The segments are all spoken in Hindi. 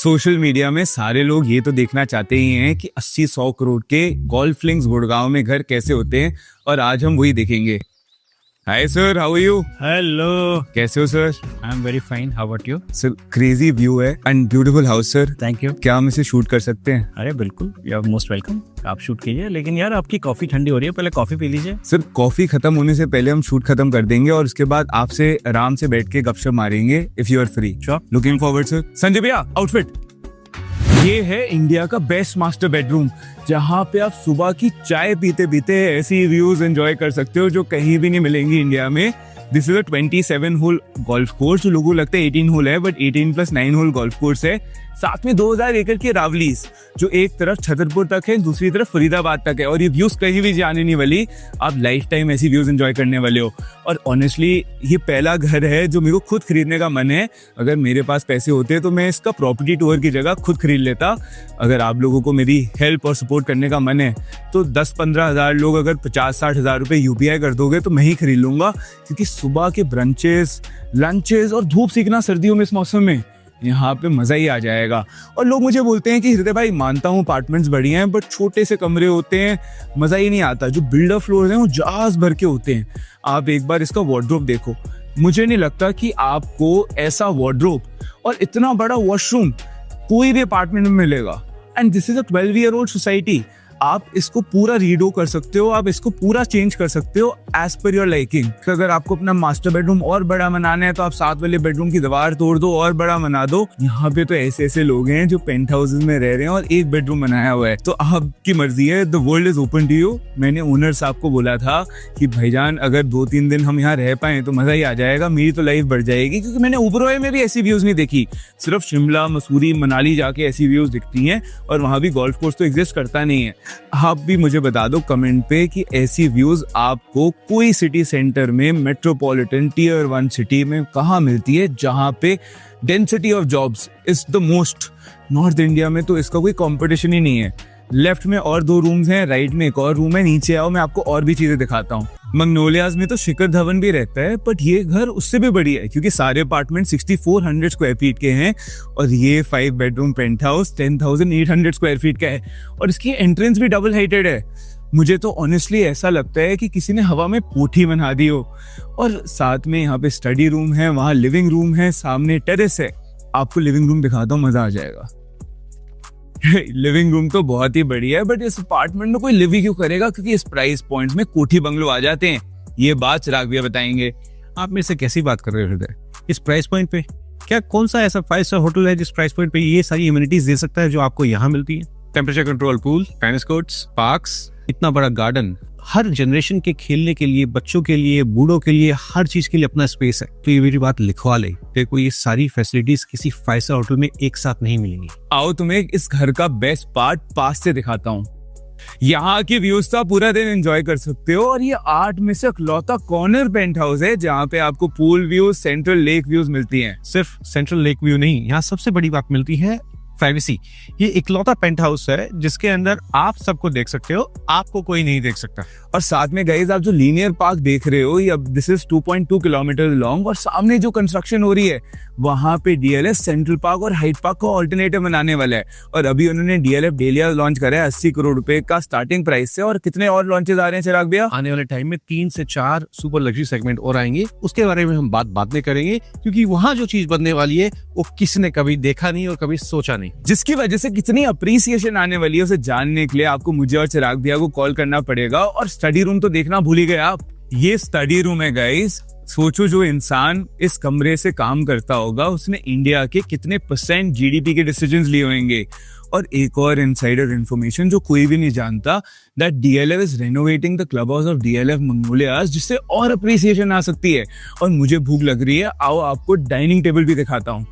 सोशल मीडिया में सारे लोग ये तो देखना चाहते ही हैं कि 80-100 करोड़ के गोल्फ लिंक्स गुड़गांव में घर कैसे होते हैं, और आज हम वही देखेंगे। Hi sir, how are you? Hello, कैसे हो sir? I am very fine, how about you? Sir crazy view है and beautiful house sir. Thank you. क्या हम इसे शूट कर सकते हैं? अरे बिल्कुल, यू आर मोस्ट वेलकम, आप शूट कीजिए। लेकिन यार आपकी कॉफी ठंडी हो रही है, पहले कॉफी पी लीजिए। सर कॉफी खत्म होने से पहले हम शूट खत्म कर देंगे और उसके बाद आपसे आराम से बैठ के गपशप मारेंगे if you are free. Sure. Looking forward sir. Sanjay भैया आउटफिट। ये है इंडिया का बेस्ट मास्टर बेडरूम, जहाँ पे आप सुबह की चाय पीते पीते ऐसी व्यूज एंजॉय कर सकते हो जो कहीं भी नहीं मिलेंगी इंडिया में। This is a 27 hole golf course. लोगों को लगता है 18 होल है, बट 18+9 होल गोल्फ कोर्स है। साथ में 2000 एकड़ की रावलीज, जो एक तरफ छतरपुर तक है, दूसरी तरफ फरीदाबाद तक है, और ये व्यूज कहीं भी जाने नहीं वाली। आप लाइफ टाइम ऐसी व्यूज एंजॉय करने वाले हो। और ऑनेस्टली ये पहला घर है जो मेरे को खुद खरीदने का मन है। अगर मेरे पास पैसे होते तो मैं इसका प्रॉपर्टी टूर की जगह खुद खरीद लेता। अगर आप लोगों को मेरी हेल्प और सपोर्ट करने का मन है तो 10-15 हज़ार लोग अगर 50-60 हज़ार रुपये UPI कर दोगे तो मैं ही खरीद लूंगा, क्योंकि सुबह के ब्रंचेस, लंचेस और धूप सीखना सर्दियों में इस मौसम में यहाँ पे मजा ही आ जाएगा। और लोग मुझे बोलते हैं कि हृदय भाई, मानता हूँ अपार्टमेंट्स बढ़िया हैं, बट छोटे से कमरे होते हैं, मजा ही नहीं आता। जो बिल्डर फ्लोर हैं वो जहाज भर के होते हैं। आप एक बार इसका वार्डरोब देखो, मुझे नहीं लगता कि आपको ऐसा वार्डरोब और इतना बड़ा वॉशरूम कोई भी अपार्टमेंट में मिलेगा। And this is a 12 year old society. आप इसको पूरा रीडो कर सकते हो, आप इसको पूरा चेंज कर सकते हो एज पर योर लाइकिंग। अगर आपको अपना मास्टर बेडरूम और बड़ा बनाना है तो आप साथ वाले बेडरूम की दीवार तोड़ दो और बड़ा बना दो। यहाँ पे तो ऐसे ऐसे लोग हैं जो पेंट हाउसेस में रह रहे हैं और एक बेडरूम बनाया हुआ है। तो आपकी मर्जी है, the world is open to you. मैंने ओनर साहब को बोला था कि भाईजान अगर 2-3 दिन हम यहाँ रह पाए तो मजा ही आ जाएगा, मेरी तो लाइफ बढ़ जाएगी। क्योंकि मैंने ओबरॉय में भी ऐसी व्यूज नहीं देखी, सिर्फ शिमला, मसूरी, मनाली जाके ऐसी व्यूज दिखती हैं, और वहां भी गोल्फ कोर्स तो एग्जिस्ट करता नहीं है। आप भी मुझे बता दो कमेंट पे कि ऐसी व्यूज आपको कोई सिटी सेंटर में, मेट्रोपॉलिटन टियर 1 सिटी में कहाँ मिलती है, जहां पे density of jobs is the most. North India में तो इसका कोई कंपटीशन ही नहीं है। लेफ्ट में और 2 रूम्स हैं, राइट में एक और रूम है। नीचे आओ, मैं आपको और भी चीजें दिखाता हूँ। मैग्नोलियाज में तो शिखर धवन भी रहता है, बट ये घर उससे भी बड़ी है, क्योंकि सारे अपार्टमेंट 6400 स्क्वायर फीट के हैं, और ये 5 bedroom penthouse 10,800 square feet का है, और इसकी एंट्रेंस भी डबल हाइटेड है। मुझे तो ऑनेस्टली ऐसा लगता है कि किसी ने हवा में कोठी बना दी हो। और साथ में यहाँ पे स्टडी रूम है, वहाँ लिविंग रूम है, सामने टेरेस है। आपको लिविंग रूम दिखाता हूँ, मजा आ जाएगा। लिविंग रूम तो बहुत ही बढ़िया है, बट इस अपार्टमेंट में कोई लिव ही क्यों करेगा, क्योंकि इस प्राइस पॉइंट में कोठी बंगलो आ जाते हैं। ये बात चिराग भैया बताएंगे। आप मेरे से कैसी बात कर रहे हो हृदय? इस प्राइस पॉइंट पे क्या कौन सा ऐसा 5 स्टार होटल है जिस प्राइस पॉइंट पे ये सारी इम्यूनिटीज दे सकता है जो आपको यहाँ मिलती है? Temperature control pool, tennis courts, parks, इतना बड़ा गार्डन, हर जनरेशन के खेलने के लिए, बच्चों के लिए, बूढ़ों के लिए, हर चीज के लिए अपना स्पेस है। तो ये मेरी बात लिखवा ले, तेरे को ये सारी फैसिलिटीज किसी 5 स्टार होटल में एक साथ नहीं मिलेंगी। आओ तुम्हें इस घर का बेस्ट पार्ट पास से दिखाता हूँ। यहाँ की व्यूज तो पूरा दिन एंजॉय कर सकते हो, और ये 8 में से इकलौता कॉर्नर पेंट हाउस है जहाँ पे आपको pool view, central lake views मिलती हैं। सिर्फ सेंट्रल लेक व्यू नहीं, यहाँ सबसे बड़ी बात मिलती है प्राइवेसी। ये इकलौता पेंट हाउस है जिसके अंदर आप सबको देख सकते हो, आपको कोई नहीं देख सकता। और साथ में गाइस, आप जो लीनियर पार्क देख रहे हो, ये दिस इज 2.2 किलोमीटर लॉन्ग, और सामने जो कंस्ट्रक्शन हो रही है वहां पे DLF सेंट्रल पार्क और हाइट पार्क को ऑल्टरनेटिव बनाने वाला है। और अभी उन्होंने DLF डेलिया लॉन्च करा है 80 करोड़ रुपए का स्टार्टिंग प्राइस से। और कितने और लॉन्चेस आ रहे हैं चिराग भैया? आने वाले टाइम में 3 से 4 सुपर लग्जरी सेगमेंट और आएंगे, उसके बारे में हम बाद में करेंगे, क्योंकि वहां जो चीज बनने वाली है वो किसी ने कभी देखा नहीं और कभी सोचा नहीं, जिसकी वजह से कितनी अप्रिसिएशन आने वाली है उसे जानने के लिए आपको मुझे और चिराग भैया को कॉल करना पड़ेगा। और स्टडी रूम तो देखना भूल ही गए आप। ये स्टडी रूम है गाइस। सोचो, जो इंसान इस कमरे से काम करता होगा उसने इंडिया के कितने % GDP के डिसीजंस लिए होंगे। और एक और इनसाइडर इन्फॉर्मेशन जो कोई भी नहीं जानता, that DLF is renovating the club house of DLF मैग्नोलियाज, जिससे और अप्रिसिएशन आ सकती है। और मुझे भूख लग रही है, आओ आपको डाइनिंग टेबल भी दिखाता हूँ।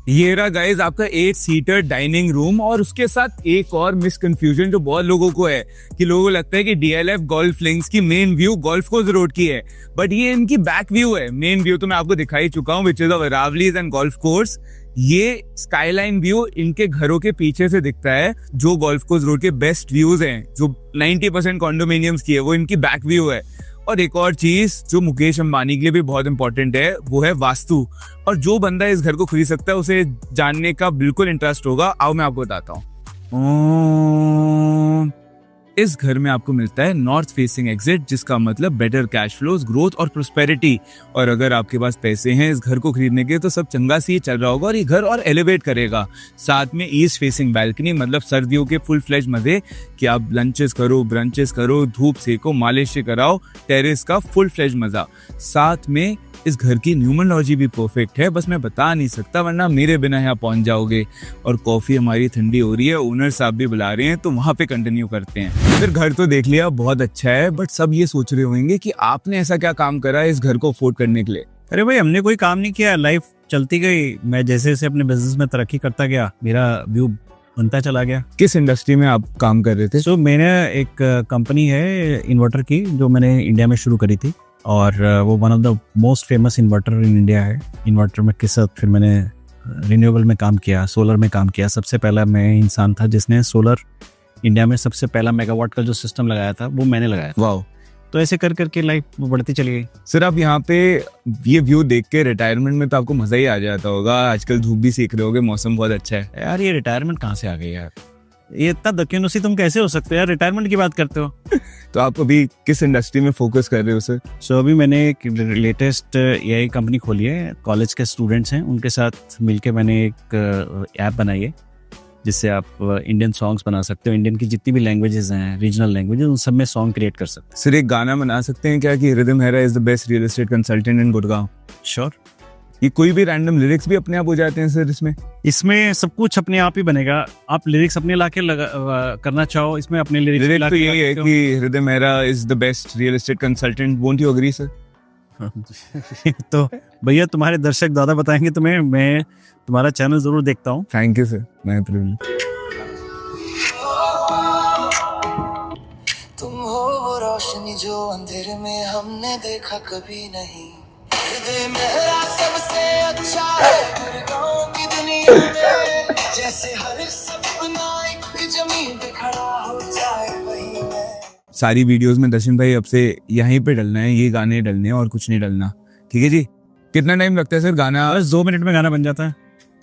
ये रहा गाइस आपका 8 सीटर डाइनिंग रूम, और उसके साथ एक और मिसकंफ्यूजन जो बहुत लोगों को है कि लोगों को लगता है कि DLF गोल्फ लिंक्स की main view golf course road की है, बट ये इनकी बैक व्यू है। मेन व्यू तो मैं आपको दिखा ही चुका हूँ, विच इज ऑफ रावलीज एंड गोल्फ कोर्स। ये स्काईलाइन व्यू इनके घरों के पीछे से दिखता है। जो गोल्फ कोर्स रोड के बेस्ट व्यूज हैं, जो 90% कॉन्डोमिनियम्स की है, वो इनकी बैक व्यू है। और एक और चीज जो मुकेश अंबानी के लिए भी बहुत इंपॉर्टेंट है वो है वास्तु। और जो बंदा इस घर को खरीद सकता है उसे जानने का बिल्कुल इंटरेस्ट होगा। आओ मैं आपको बताता हूँ। इस घर में आपको मिलता है नॉर्थ फेसिंग एग्जिट, जिसका मतलब बेटर कैश फ्लोज, ग्रोथ और प्रोस्पेरिटी। और अगर आपके पास पैसे हैं इस घर को खरीदने के तो सब चंगा सी चल रहा होगा और ये घर और एलिवेट करेगा। साथ में ईस्ट फेसिंग बैल्कनी, मतलब सर्दियों के फुल फ्लेज मजे कि आप लंचेस करो, ब्रंचेस करो, धूप सेको, मालिश कराओ, टेरेस का फुल फ्लेज मजा। साथ में इस घर की न्यूमरोलॉजी भी परफेक्ट है, बस मैं बता नहीं सकता वरना मेरे बिना यहाँ पहुंच जाओगे। और कॉफी हमारी ठंडी हो रही है, ओनर साहब भी बुला रहे हैं तो वहां पे कंटिन्यू करते हैं। फिर घर तो देख लिया, बहुत अच्छा है, बट सब ये सोच रहे होंगे कि आपने ऐसा क्या काम करा है इस घर को अफोर्ड करने के लिए। अरे भाई, हमने कोई काम नहीं किया, लाइफ चलती गई। मैं जैसे जैसे अपने बिजनेस में तरक्की करता गया, मेरा व्यू बनता चला गया। किस इंडस्ट्री में आप काम कर रहे थे? सो मैंने एक कंपनी है इन्वर्टर की जो मैंने इंडिया में शुरू करी थी, और वो one of the most famous inverter in India है। इन्वर्टर में किस फिर मैंने रिन्यूएबल में काम किया, सोलर में काम किया। सबसे पहला मैं इंसान था जिसने सोलर इंडिया में सबसे पहला मेगावाट का जो सिस्टम लगाया था वो मैंने लगाया था। वाह। तो ऐसे कर करके लाइफ बढ़ती चली गई। सर आप यहाँ पे ये व्यू देख के रिटायरमेंट में तो आपको मजा ही आ जाता होगा। आजकल धूप भी सीख रहे होगे, मौसम बहुत अच्छा है। यार ये रिटायरमेंट कहाँ से आ गई यार, ये इतना दकियानुसी तुम कैसे हो सकते हो यार, रिटायरमेंट की बात करते हो। तो आप अभी किस इंडस्ट्री में फोकस कर रहे हो सर? सो अभी मैंने एक लेटेस्ट एआई कंपनी खोली है। कॉलेज के स्टूडेंट्स हैं, उनके साथ मिलके मैंने एक ऐप बनाई है जिससे आप इंडियन सॉन्ग्स बना सकते हो। इंडियन की जितनी भी लैंग्वेजेस हैं, रीजनल लैंग्वेजेस, उन सब में सॉन्ग क्रिएट कर सकते हैं। सर एक गाना बना सकते हैं क्या कि Rhythm Mehra is the best real estate consultant in Gurgaon? Sure. ये कोई भी रैंडम लिरिक्स भी अपने आप हो जाते हैं सर इसमें? इसमें सब कुछ अपने आप ही बनेगा। आप लिरिक्स अपने लाके करना चाहो, इसमें अपने लिरिक्स लिरिक्स तो यही है कि Rhythm Mehra is the best real estate consultant. Won't you agree sir? तो भैया तुम्हारे दर्शक दादा बताएंगे तुम्हें, मैं तुम्हारा चैनल जरूर देखता हूँ। Thank you sir. मैं तुम हो वो रोशनी जो अंधेरे में हमने देखा कभी नहीं। मेरा सबसे अच्छा है गुड़गांव की दुनिया में, जैसे हर सपना एक जमीन पे खड़ा हो जाए वही मैं। सारी वीडियोस में दर्शन भाई अब से यहीं पे डलना है, ये गाने डलने हैं और कुछ नहीं डलना। ठीक है जी? कितना टाइम लगता है सर गाना? बस 2 मिनट में गाना बन जाता है।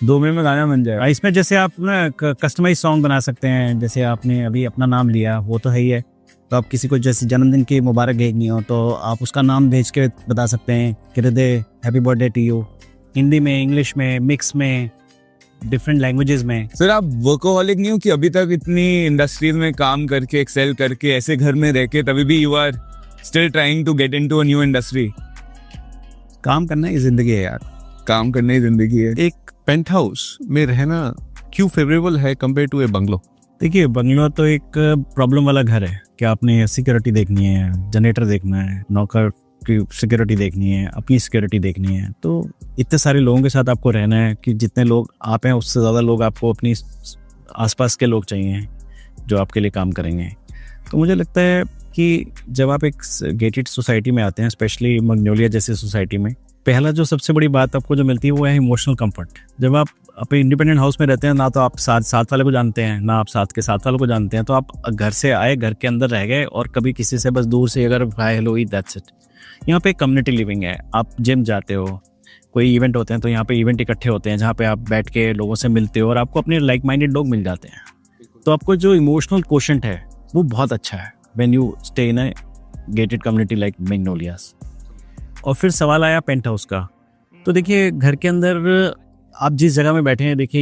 2 मिनट में गाना बन जाएगा। इसमें जैसे आप ना कस्टमाइज सॉन्ग बना सकते हैं। जैसे आपने अभी अपना नाम लिया, वो तो है ही है, तो आप किसी को जैसे जन्मदिन की मुबारक भेजनी हो तो आप उसका नाम भेज के बता सकते हैं कि Hriday happy birthday to you. Hindi में, इंग्लिश में, मिक्स में, डिफरेंट लैंग्वेजेस में। सर आप वर्कोहॉलिक नहीं हो कि अभी तक इतनी इंडस्ट्रीज में काम करके, एक्सेल करके, ऐसे घर में रह के तभी भी you are still trying to get into a new industry? काम करना ही जिंदगी है यार, काम करना ही जिंदगी है। एक पेंट हाउस में रहना क्यों फेवरेबल है कंपेयर टू ए बंगलो? देखिए बंगलो तो एक प्रॉब्लम वाला घर है कि आपने सिक्योरिटी देखनी है, जनरेटर देखना है, नौकर की सिक्योरिटी देखनी है, अपनी सिक्योरिटी देखनी है। तो इतने सारे लोगों के साथ आपको रहना है कि जितने लोग आप हैं उससे ज़्यादा लोग आपको अपनी आसपास के लोग चाहिए जो आपके लिए काम करेंगे। तो मुझे लगता है कि जब आप एक गेटेड सोसाइटी में आते हैं, स्पेशली मैग्नोलिया जैसे सोसाइटी में, पहला जो सबसे बड़ी बात आपको जो मिलती है वो है इमोशनल कंफर्ट। जब आप अपने इंडिपेंडेंट हाउस में रहते हैं, ना तो आप साथ वाले को जानते हैं, ना आप साथ के साथ वालों को जानते हैं, तो आप घर से आए, घर के अंदर रह गए और कभी किसी से बस दूर से अगर hi hello he, that's it. यहाँ पे कम्युनिटी लिविंग है। आप जिम जाते हो, कोई इवेंट होते हैं तो यहाँ पे इवेंट इकट्ठे होते हैं जहाँ पे आप बैठ के लोगों से मिलते हो और आपको अपने लाइक माइंडेड लोग मिल जाते हैं। तो आपको जो इमोशनल क्वोशंट है वो बहुत अच्छा है when you stay in a gated community like Magnolias. और फिर सवाल आया पेंट हाउस का। तो देखिए घर के अंदर आप जिस जगह में बैठे हैं, देखिए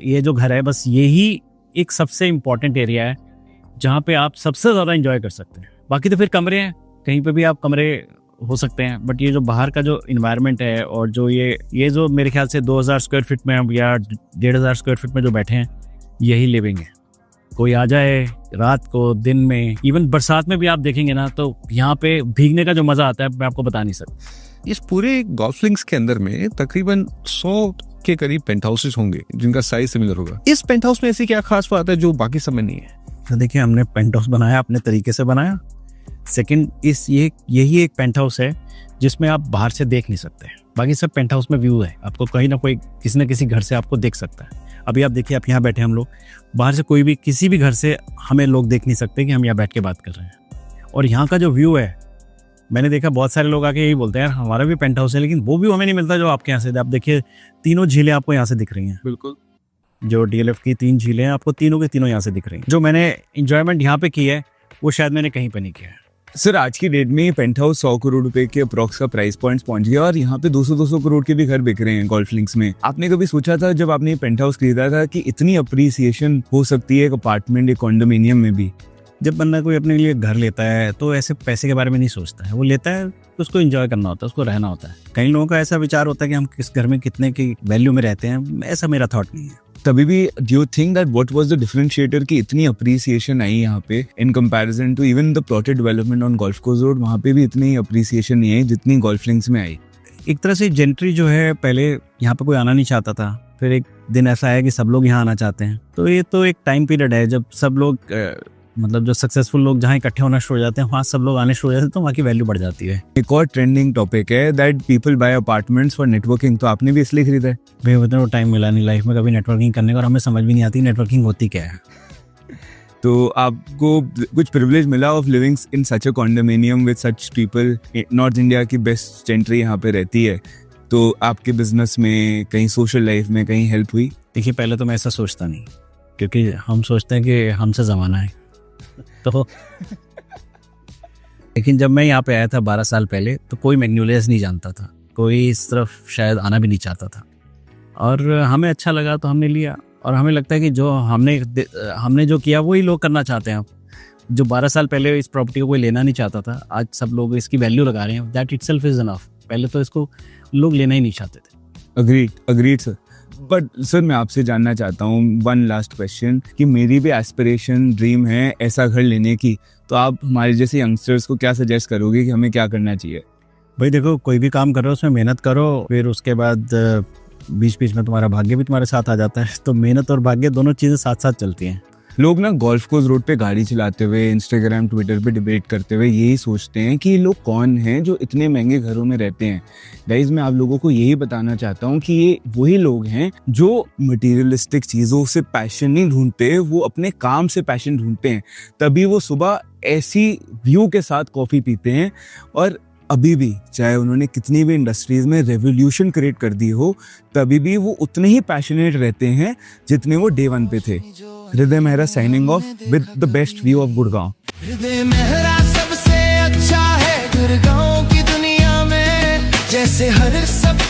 ये जो घर है, बस यही एक सबसे इम्पॉर्टेंट एरिया है जहाँ पे आप सबसे ज़्यादा एंजॉय कर सकते हैं। बाकी तो फिर कमरे हैं, कहीं पे भी आप कमरे हो सकते हैं, बट ये जो बाहर का जो इन्वायरमेंट है और जो ये जो मेरे ख्याल से 2000 स्क्वायर फीट में या 1500 स्क्वायर फीट में जो बैठे हैं, यही लिविंग है। कोई आ जाए रात को, दिन में, इवन बरसात में भी आप देखेंगे ना, तो यहाँ पे भीगने का जो मज़ा आता है मैं आपको बता नहीं सकता। इस पूरे गोल्फ लिंक्स के अंदर में तकरीबन 100 के करीब पेंट हाउसेस होंगे जिनका साइज सिमिलर होगा। इस पेंट हाउस में ऐसी क्या खास बात है जो बाकी सब में नहीं है? तो देखिए हमने पेंट हाउस बनाया अपने तरीके से बनाया। सेकंड, यही एक पेंट हाउस है जिसमें आप बाहर से देख नहीं सकते। बाकी सब पेंट हाउस में व्यू है, आपको कहीं ना कोई किसी न किसी घर से आपको देख सकता है। अभी आप देखिए, आप यहाँ बैठे हम लोग, बाहर से कोई भी किसी भी घर से हमें लोग देख नहीं सकते कि हम यहाँ बैठ के बात कर रहे हैं। और यहाँ का जो व्यू है मैंने देखा बहुत सारे लोग आके यही बोलते हैं यार हमारा भी पेंट हाउस है, लेकिन वो भी हमें नहीं मिलता जो आपके यहाँ से। आप देखिए तीनों झीलें आपको यहाँ से दिख रही हैं, बिल्कुल। जो DLF की 3 झीलें हैं आपको तीनों के तीनों यहाँ से दिख रही हैं। जो मैंने इंजॉयमेंट यहाँ पे की है वो शायद मैंने कहीं पे नहीं किया है। सर आज की डेट में पेंट हाउस 100 करोड़ रुपए के अप्रॉक्स का प्राइस पॉइंट्स पहुंच गया और यहाँ पे 200-200 करोड़ के भी घर बिक रहे हैं गोल्फ लिंक्स में। आपने कभी सोचा था जब आपने पेंट हाउस खरीदा था कि इतनी अप्रिसिएशन हो सकती है एक अपार्टमेंट, एक कॉन्डोमिनियम में भी? जब बंदा कोई अपने लिए घर लेता है तो ऐसे पैसे के बारे में नहीं सोचता है, वो लेता है तो उसको एंजॉय करना होता है, उसको रहना होता है। कई लोगों का ऐसा विचार होता है कि हम किस घर में कितने की वैल्यू में रहते हैं, ऐसा मेरा थॉट नहीं है। तभी भी do you think that what was the differentiator कि इतनी अप्रिसिएशन आई यहाँ पे in comparison to even the plotted development on golf course road? वहाँ पे भी इतनी अप्रिसिएशन नहीं आई जितनी गोल्फ लिंक्स में आई। एक तरह से जेंट्री जो है, पहले यहाँ पे कोई आना नहीं चाहता था, फिर एक दिन ऐसा है कि सब लोग यहाँ आना चाहते हैं। तो ये तो एक टाइम पीरियड है जब सब लोग मतलब जो सक्सेसफुल लोग जहाँ इकट्ठे होना शुरू हो जाते हैं, वहाँ सब लोग आने शुरू हो जाते हैं, तो वहाँ की वैल्यू बढ़ जाती है। एक और ट्रेंडिंग टॉपिक है that people buy apartments for networking. तो आपने भी इसलिए खरीदा है? भाई उतना तो टाइम मिला नहीं लाइफ में कभी नेटवर्किंग करने का, और हमें समझ भी नहीं आती नेटवर्किंग होती क्या है। तो आपको कुछ प्रिविलेज मिला of living in such a condominium with such people? North India की बेस्ट जेंट्री यहाँ पे रहती है, तो आपके बिजनेस में, कहीं सोशल लाइफ में कहीं हेल्प हुई? देखिए पहले तो मैं ऐसा सोचता नहीं, क्योंकि हम सोचते हैं कि हमसे ज़माना है तो लेकिन जब मैं यहाँ पे आया था 12 साल पहले, तो कोई मैग्नोलियास नहीं जानता था, कोई इस तरफ शायद आना भी नहीं चाहता था, और हमें अच्छा लगा तो हमने लिया। और हमें लगता है कि जो हमने जो किया वही लोग करना चाहते हैं। जो 12 साल पहले इस प्रॉपर्टी को कोई लेना नहीं चाहता था, आज सब लोग इसकी वैल्यू लगा रहे हैं। That itself is enough. पहले तो इसको लोग लेना ही नहीं चाहते थे। Agreed sir. बट सर मैं आपसे जानना चाहता हूँ वन लास्ट क्वेश्चन कि मेरी भी एस्पिरेशन, ड्रीम है ऐसा घर लेने की, तो आप हमारे जैसे यंगस्टर्स को क्या सजेस्ट करोगे कि हमें क्या करना चाहिए? भाई देखो, कोई भी काम करो उसमें मेहनत करो, फिर उसके बाद बीच बीच में तुम्हारा भाग्य भी तुम्हारे साथ आ जाता है। तो मेहनत और भाग्य दोनों चीज़ें साथ साथ चलती हैं। लोग ना गोल्फ कोर्स रोड पे गाड़ी चलाते हुए, इंस्टाग्राम, ट्विटर पे डिबेट करते हुए यही सोचते हैं कि ये लोग कौन हैं जो इतने महंगे घरों में रहते हैं। गाइज मैं आप लोगों को यही बताना चाहता हूँ कि ये वही लोग हैं जो मटेरियलिस्टिक चीज़ों से पैशन नहीं ढूंढते, वो अपने काम से पैशन ढूंढते हैं। तभी वो सुबह ऐसी व्यू के साथ कॉफ़ी पीते हैं, और अभी भी चाहे उन्होंने कितनी भी इंडस्ट्रीज में रेवोल्यूशन क्रिएट कर दी हो, तभी भी वो उतने ही पैशनेट रहते हैं जितने वो डे 1 पे थे। हृदय Mehra signing off with the best view of Gurgaon. हृदय मेहरा सबसे अच्छा है गुड़गांव की दुनिया में, जैसे हर सब